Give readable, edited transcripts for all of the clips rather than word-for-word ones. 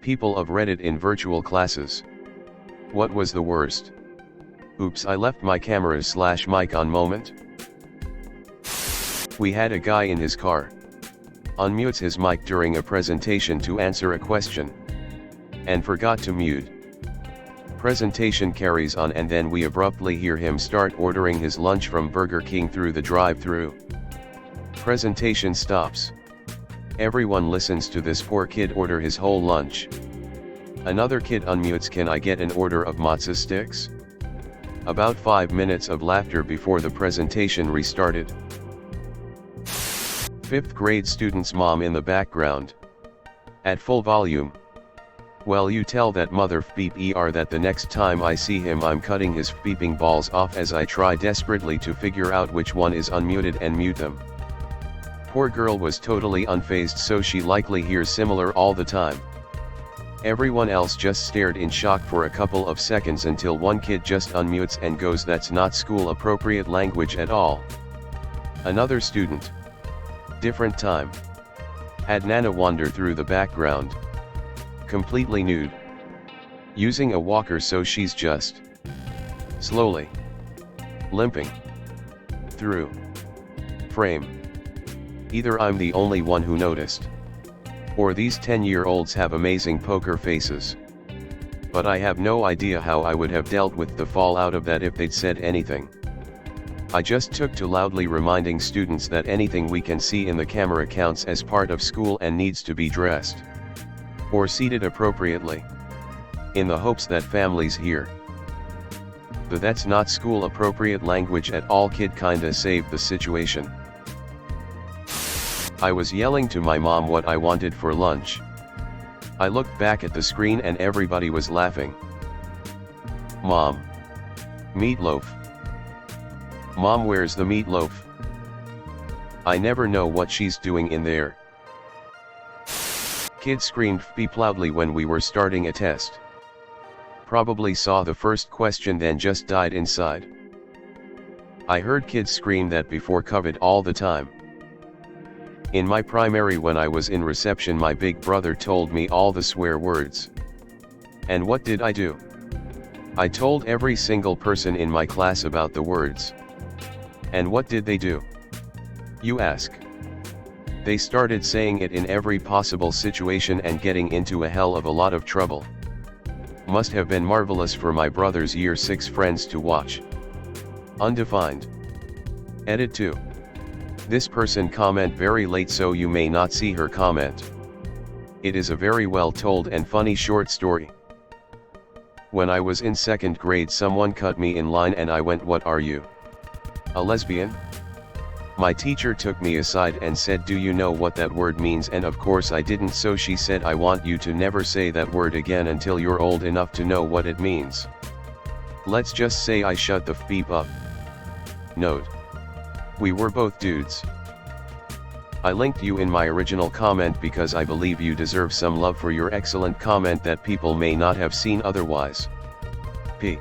People of Reddit in virtual classes. What was the worst? Oops, I left my camera/mic on moment. We had a guy in his car. Unmutes his mic during a presentation to answer a question. And forgot to mute. Presentation carries on and then we abruptly hear him start ordering his lunch from Burger King through the drive-thru. Presentation stops. Everyone listens to this poor kid order his whole lunch. Another kid unmutes, "Can I get an order of matzo sticks?" About 5 minutes of laughter before the presentation restarted. 5th grade student's mom in the background. At full volume. "Well, you tell that mother beep that the next time I see him I'm cutting his beeping balls off," as I try desperately to figure out which one is unmuted and mute them. Poor girl was totally unfazed, so she likely hears similar all the time. Everyone else just stared in shock for a couple of seconds until one kid just unmutes and goes, "That's not school appropriate language at all." Another student. Different time. Had Nana wander through the background. Completely nude. Using a walker, so she's just slowly limping through frame. Either I'm the only one who noticed, or these 10-year-olds have amazing poker faces. But I have no idea how I would have dealt with the fallout of that if they'd said anything. I just took to loudly reminding students that anything we can see in the camera counts as part of school and needs to be dressed or seated appropriately, in the hopes that families hear the "that's not school appropriate language at all" kid kinda saved the situation. I was yelling to my mom what I wanted for lunch. I looked back at the screen and everybody was laughing. "Mom. Meatloaf. Mom, where's the meatloaf?" I never know what she's doing in there. Kid screamed beep loudly when we were starting a test. Probably saw the first question then just died inside. I heard kids scream that before COVID all the time. In my primary, when I was in reception, my big brother told me all the swear words. And what did I do? I told every single person in my class about the words. And what did they do? You ask. They started saying it in every possible situation and getting into a hell of a lot of trouble. Must have been marvelous for my brother's year 6 friends to watch. Undefined. Edit 2. This person comment very late, so you may not see her comment. It is a very well told and funny short story. When I was in 2nd grade, someone cut me in line and I went, "What are you? A lesbian?" My teacher took me aside and said, "Do you know what that word means?" And of course I didn't, so she said, "I want you to never say that word again until you're old enough to know what it means." Let's just say I shut the beep up. Note. We were both dudes. I linked you in my original comment because I believe you deserve some love for your excellent comment that people may not have seen otherwise. P.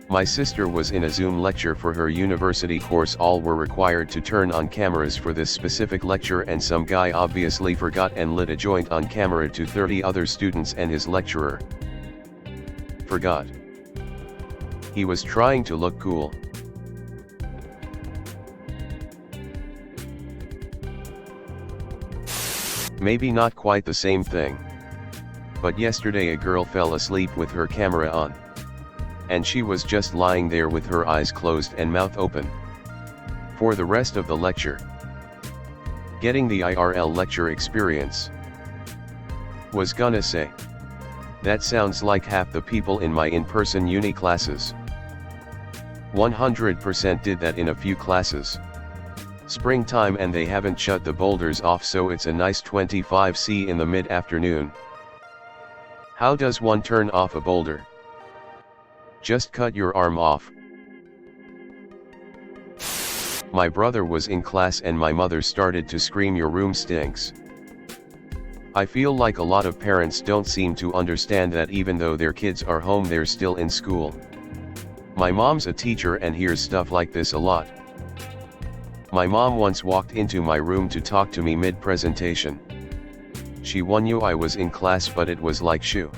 My sister was in a Zoom lecture for her university course. All were required to turn on cameras for this specific lecture, and some guy obviously forgot and lit a joint on camera to 30 other students and his lecturer. Forgot. He was trying to look cool. Maybe not quite the same thing. But yesterday a girl fell asleep with her camera on. And she was just lying there with her eyes closed and mouth open for the rest of the lecture. Getting the IRL lecture experience. Was gonna say. That sounds like half the people in my in-person uni classes. 100% did that in a few classes. Springtime and they haven't shut the boulders off, so it's a nice 25°C in the mid-afternoon. How does one turn off a boulder? Just cut your arm off. My brother was in class and my mother started to scream, "Your room stinks." I feel like a lot of parents don't seem to understand that even though their kids are home, they're still in school. My mom's a teacher and hears stuff like this a lot. My mom once walked into my room to talk to me mid-presentation. She knew I was in class, but it was like shoo.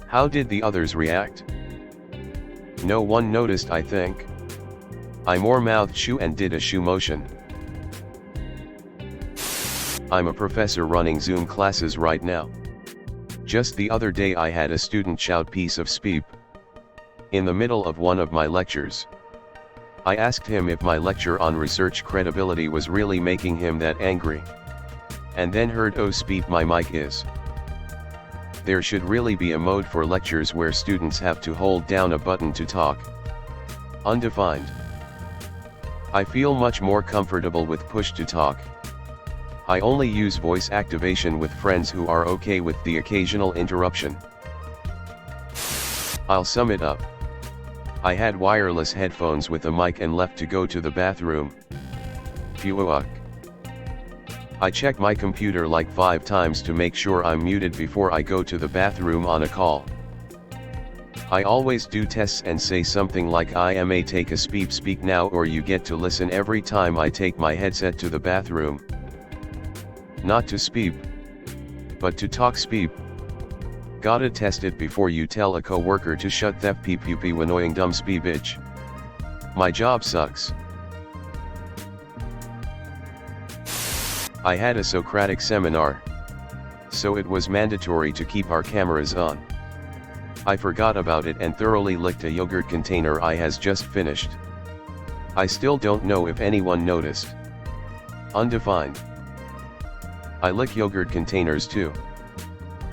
How did the others react? No one noticed, I think. I more mouthed shoo and did a shoo motion. I'm a professor running Zoom classes right now. Just the other day I had a student shout piece of speep in the middle of one of my lectures. I asked him if my lecture on research credibility was really making him that angry. And then heard, oh speep, my mic is. There should really be a mode for lectures where students have to hold down a button to talk. Undefined. I feel much more comfortable with push to talk. I only use voice activation with friends who are okay with the occasional interruption. I'll sum it up. I had wireless headphones with a mic and left to go to the bathroom. Phew. I check my computer like 5 times to make sure I'm muted before I go to the bathroom on a call. I always do tests and say something like I may take a speak now, or you get to listen every time I take my headset to the bathroom. Not to speak, but to talk speak. Gotta test it before you tell a coworker to shut that peep annoying dumb spee bitch. My job sucks. I had a Socratic seminar, so it was mandatory to keep our cameras on. I forgot about it and thoroughly licked a yogurt container I has just finished. I still don't know if anyone noticed. Undefined. I lick yogurt containers too.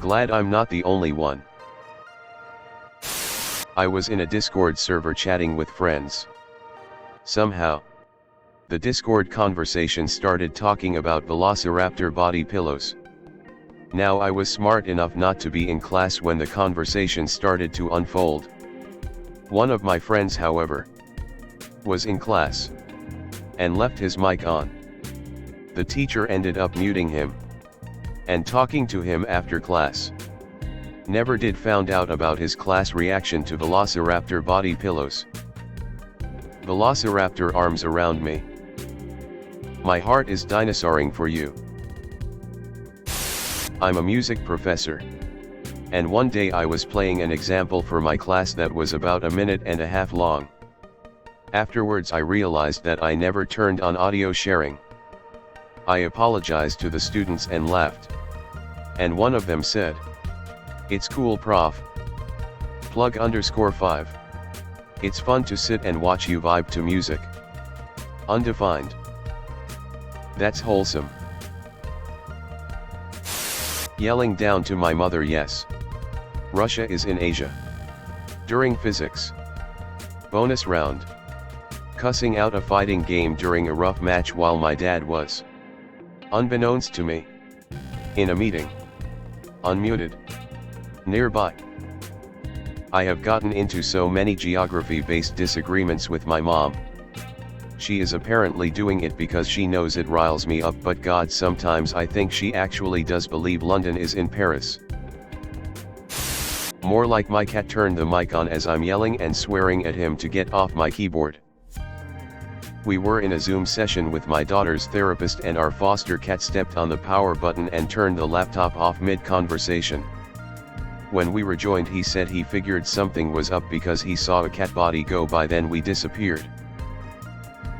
Glad I'm not the only one. I was in a Discord server chatting with friends. Somehow, the Discord conversation started talking about Velociraptor body pillows. Now I was smart enough not to be in class when the conversation started to unfold. One of my friends, however, was in class and left his mic on. The teacher ended up muting him and talking to him after class. Never did found out about his class reaction to Velociraptor body pillows. Velociraptor arms around me. My heart is dinosauring for you. I'm a music professor, and one day I was playing an example for my class that was about 1.5 minutes long. Afterwards I realized that I never turned on audio sharing. I apologized to the students and laughed. And one of them said, "It's cool, prof. Plug_5. It's fun to sit and watch you vibe to music." Undefined. That's wholesome. Yelling down to my mother, yes. Russia is in Asia. During physics. Bonus round. Cussing out a fighting game during a rough match while my dad was, unbeknownst to me, in a meeting. Unmuted. Nearby. I have gotten into so many geography-based disagreements with my mom. She is apparently doing it because she knows it riles me up, but God, sometimes I think she actually does believe London is in Paris. More like my cat turned the mic on as I'm yelling and swearing at him to get off my keyboard. We were in a Zoom session with my daughter's therapist and our foster cat stepped on the power button and turned the laptop off mid-conversation. When we rejoined, he said he figured something was up because he saw a cat body go by, then we disappeared.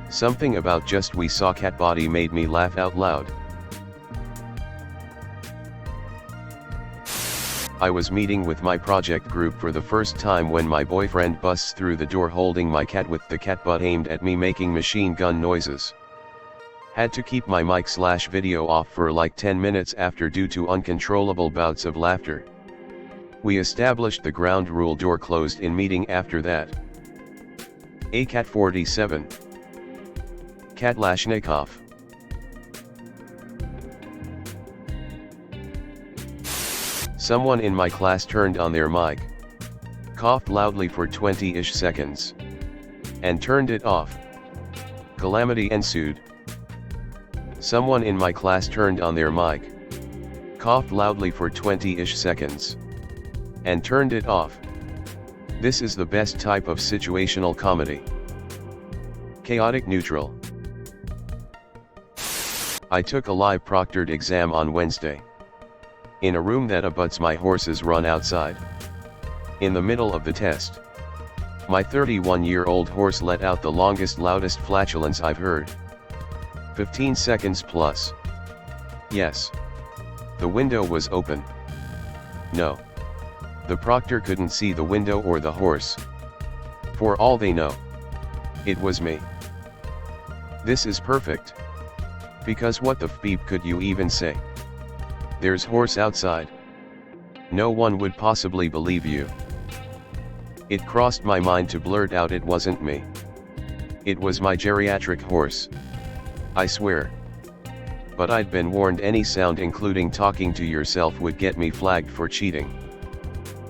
Something about just we saw cat body made me laugh out loud. I was meeting with my project group for the first time when my boyfriend busts through the door holding my cat with the cat butt aimed at me making machine gun noises. Had to keep my mic/video off for like 10 minutes after due to uncontrollable bouts of laughter. We established the ground rule, door closed in meeting after that. A cat 47. Katlashnikov. Someone in my class turned on their mic, coughed loudly for 20-ish seconds, and turned it off. Calamity ensued. Someone in my class turned on their mic, coughed loudly for 20-ish seconds, and turned it off. This is the best type of situational comedy. Chaotic neutral. I took a live proctored exam on Wednesday. In a room that abuts my horse's run outside. In the middle of the test, my 31-year-old horse let out the longest, loudest flatulence I've heard. 15 seconds plus. Yes. The window was open. No. The proctor couldn't see the window or the horse. For all they know, it was me. This is perfect. Because what the beep could you even say? There's horse outside. No one would possibly believe you. It crossed my mind to blurt out it wasn't me. It was my geriatric horse. I swear. But I'd been warned any sound including talking to yourself would get me flagged for cheating.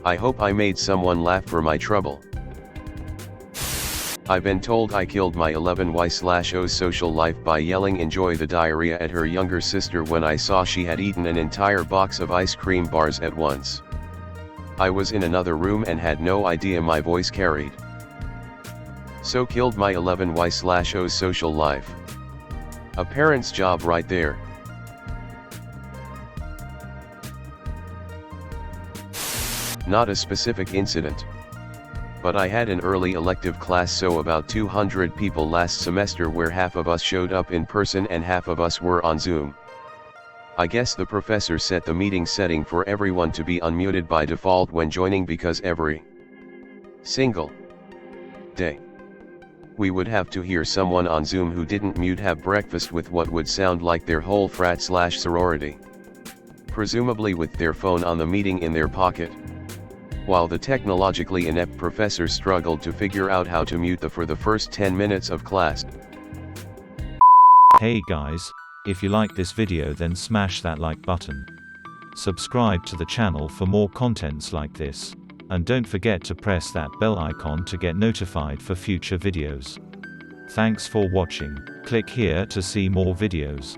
I hope I made someone laugh for my trouble. I've been told I killed my 11Y/0 social life by yelling enjoy the diarrhea at her younger sister when I saw she had eaten an entire box of ice cream bars at once. I was in another room and had no idea my voice carried. So killed my 11Y/0 social life. A parent's job right there. Not a specific incident. But I had an early elective class, so about 200 people last semester, where half of us showed up in person and half of us were on Zoom. I guess the professor set the meeting setting for everyone to be unmuted by default when joining, because every single day we would have to hear someone on Zoom who didn't mute have breakfast with what would sound like their whole frat/sorority. Presumably with their phone on the meeting in their pocket. While the technologically inept professor struggled to figure out how to mute for the first 10 minutes of class. Hey guys, if you like this video then smash that like button. Subscribe to the channel for more contents like this. And don't forget to press that bell icon to get notified for future videos. Thanks for watching. Click here to see more videos.